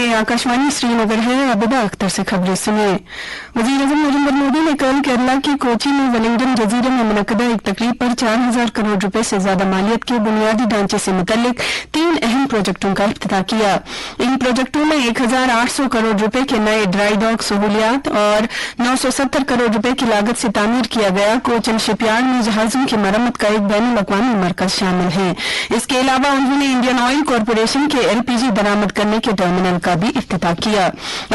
ये आकाशवाणी श्रीनगर है। अबिदा अख्तर से खबरें सुनिए। वज़ीर-ए-आज़म नरेंद्र मोदी ने कल केरला के कोची में वेलिंगटन जजीरे में मुनक्कदा एक तकरीब पर 4,000 करोड़ रुपए से ज्यादा मालियत के बुनियादी ढांचे से मुतल्लिक 3 अहम प्रोजेक्टों का इफ्तिताह किया। इन प्रोजेक्टों में 1,800 करोड़ रुपए के नए ड्राई डॉक सहूलियात और 970 करोड़ रुपए की लागत से तामीर किया गया कोचन शिपयार्ड में जहाजों की मरम्मत का एक बैनुल अक़वामी मरकज शामिल है। इसके अलावा उन्होंने इंडियन ऑयल कॉरपोरेशन के LPG बरामद करने के टर्मिनल का भी इफ्तिताह किया।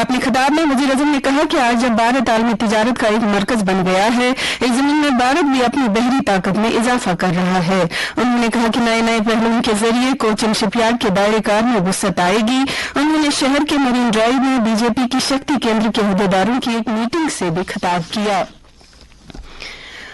अपने खिताब में वज़ीर-ए-आज़म ने कहा कि आज जब भारत आलमी तिजारत का एक मरकज बन गया है, इस ज़मीन में भारत भी अपनी बहरी ताकत में इजाफा कर रहा है। उन्होंने कहा कि नए नए पहलुओं के जरिए कोचिन शिपयार्ड के दायरे कार में वुसअत आएगी। उन्होंने शहर के मरीन ड्राइव में BJP की शक्ति केंद्र के अहदेदारों की एक मीटिंग से भी खिताब किया।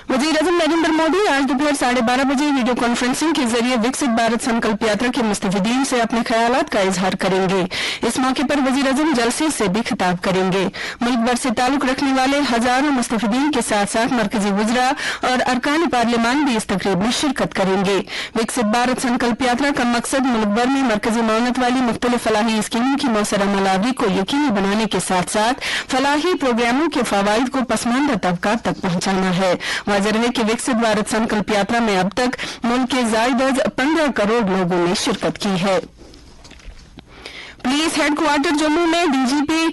वज़ीर-ए-आज़म नरेंद्र मोदी आज दोपहर 12:30 बजे वीडियो कॉन्फ्रेंसिंग के जरिए विकसित भारत संकल्प यात्रा के मुस्तफिदीन से अपने ख्यालात का इजहार करेंगे। इस मौके पर वज़ीर-ए-आज़म जलसे से भी खिताब करेंगे। मुल्क भर से ताल्लुक रखने वाले हजारों मुस्तफिदीन के साथ साथ मरकजी वज़रा और अरकान पार्लियामान भी इस तकरीब में शिरकत करेंगे। विकसित भारत संकल्प यात्रा का मकसद मुल्क भर में मरकजी मानत वाली मुख्तलिफ फलाही स्कीमों की मौसर अमलावरी को यकीनी बनाने के साथ साथ फलाही प्रोग्रामों के फवाइद को पसमानदा तबकात तक पहुंचाना है। वाज़ेह है कि विकसित भारत संकल्प यात्रा में अब तक मुल्क के ज़ायद 15 करोड़ लोगों ने शिरकत की है। पुलिस हेडक्वार्टर जम्मू में DGP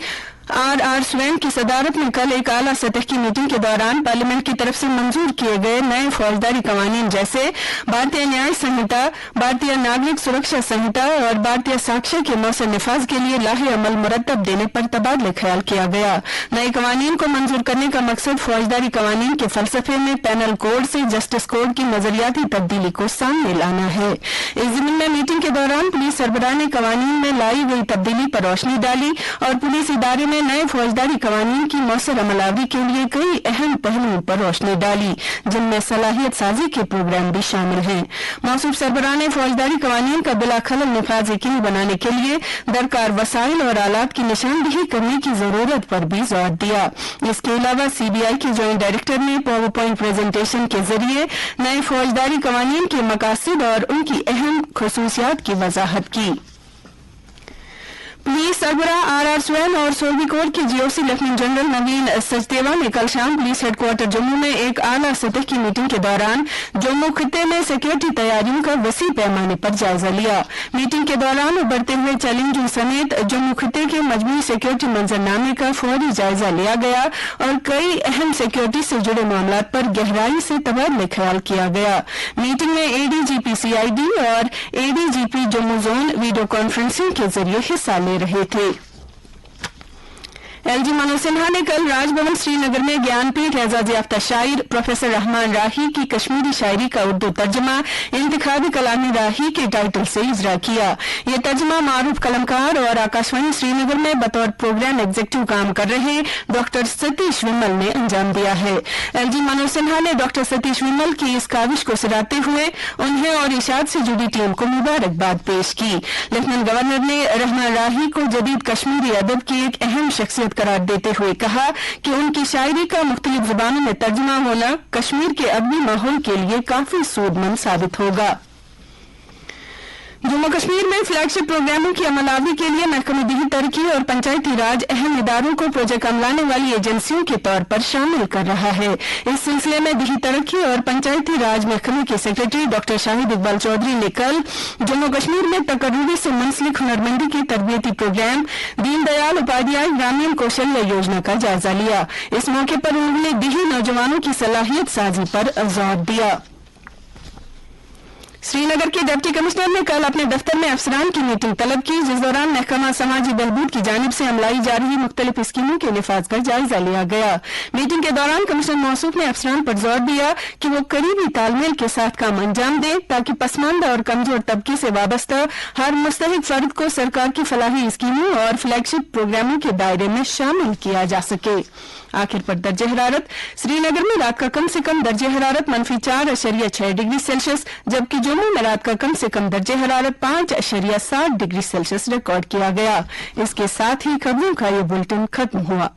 RR स्वैन की सदारत में कल एक आला सतह की मीटिंग के दौरान पार्लियामेंट की तरफ से मंजूर किए गए नए फौजदारी कवानीन जैसे भारतीय न्याय संहिता, भारतीय नागरिक सुरक्षा संहिता और भारतीय साक्ष्य के मौसर निफाज के लिए लाहे अमल मुरतब देने पर तबादले ख्याल किया गया। नए कवानीन को मंजूर करने का मकसद फौजदारी कवानीन के फलसफे में पैनल कोड से जस्टिस कोड की नजरियाती तब्दीली को सामने लाना है। इस ज़मीन में मीटिंग के दौरान पुलिस सरबराह ने कवानीन में लाई गई तब्दीली पर रोशनी डाली और पुलिस इदारे में नए फौजदारी कवानीन की मौसर अमलावरी के लिए कई अहम पहलुओं पर रोशनी डाली, जिनमें सलाहियत साजी के प्रोग्राम भी शामिल हैं। मौसूफ सरबराह ने फौजदारी कवानीन का बिला खलल निफाज यकीनी बनाने के लिए दरकार वसाइल और आलात की निशानदेही करने की जरूरत पर भी जोर दिया। इसके अलावा CBI के जॉइंट डायरेक्टर ने पावर पॉइंट प्रेजेंटेशन के जरिए नए फौजदारी कवानीन के मकासद और उनकी अहम खुसूसियात की वजाहत की। पुलिस सरबराह RR स्वैन और सोलवी कोर के GOC लेफ्टिनेंट जनरल नवीन सचदेवा ने कल शाम पुलिस हेडक्वार्टर जम्मू में एक आला सतह की मीटिंग के दौरान जम्मू खित्ते में सिक्योरिटी तैयारियों का वसी पैमाने पर जायजा लिया। मीटिंग के दौरान उभरते हुए चैलेंजों समेत जम्मू खित्ते के मजमूई सिक्योरिटी मंजरनामे का फौरी जायजा लिया गया और कई अहम सिक्योरिटी से जुड़े मामलों पर गहराई से तबादला ख्याल किया गया। मीटिंग में ADGP CID और ADGP Jammu zone video conferencing के जरिए हिस्सा ले रहे थे। LG मनोज सिन्हा ने कल राजभवन श्रीनगर में ज्ञानपीठ एजाज याफ्ता शायर प्रोफेसर रहमान राही की कश्मीरी शायरी का उर्दू तर्जमा इंतखाब कलामी राही के टाइटल से इजरा किया। ये तर्जमा मारूफ कलमकार और आकाशवाणी श्रीनगर में बतौर प्रोग्राम एग्जीक्यूटिव काम कर रहे डॉक्टर सतीश विमल ने अंजाम दिया है। LG मनोज सिन्हा ने डॉक्टर सतीश विमल की इस काविश को सराहते हुए उन्हें और इशाद से जुड़ी टीम को मुबारकबाद पेश की। लेफ्टिनेंट गवर्नर ने रहमान राही को जदीद कश्मीरी अदब की एक अहम शख्सियत करार देते हुए कहा कि उनकी शायरी का मुख्तलिफ जुबानों में तर्जुमा होना कश्मीर के अदबी माहौल के लिए काफी सूदमंद साबित होगा। जम्मू कश्मीर में फ्लैगशिप प्रोग्रामों की अमलावरी के लिए महकमे दिही तरक्की और पंचायती राज अहम इदारों को प्रोजेक्ट अमलाने वाली एजेंसियों के तौर पर शामिल कर रहा है। इस सिलसिले में दिही तरक्की और पंचायती राज महकमे के सेक्रेटरी डॉक्टर शाहिद इकबाल चौधरी ने कल जम्मू कश्मीर में तकर्रुरी से मुंसलिक हुनरमंदी के तरबियती प्रोग्राम दीनदयाल उपाध्याय ग्रामीण कौशल्य योजना का जायजा लिया। इस मौके पर उन्होंने दिही नौजवानों की सलाहियत साजी पर जोर दिया। श्रीनगर के डिप्टी कमिश्नर ने कल अपने दफ्तर में अफसरान की मीटिंग तलब की, जिस दौरान महकमा समाजी बहबूद की जानिब से अमलाई जा रही मुख्तलिफ स्कीमों के निफाज का जायजा लिया गया। मीटिंग के दौरान कमिश्नर मौसूफ ने अफसरान पर जोर दिया कि वो करीबी तालमेल के साथ काम अंजाम दे ताकि पसमानदा और कमजोर तबके से वाबस्ता हर मुस्तहिक फर्द को सरकार की फलाही स्कीमों और फ्लैगशिप प्रोग्रामों के दायरे में शामिल किया जा सके। आखिर पर दर्जे हरारत श्रीनगर में रात का कम से कम दर्जे हरारत -4.6 डिग्री सेल्सियस, जबकि जम्मू में रात का कम से कम दर्जे हरारत 5.7 डिग्री सेल्सियस रिकॉर्ड किया गया। इसके साथ ही खबरों का ये बुलेटिन खत्म हुआ।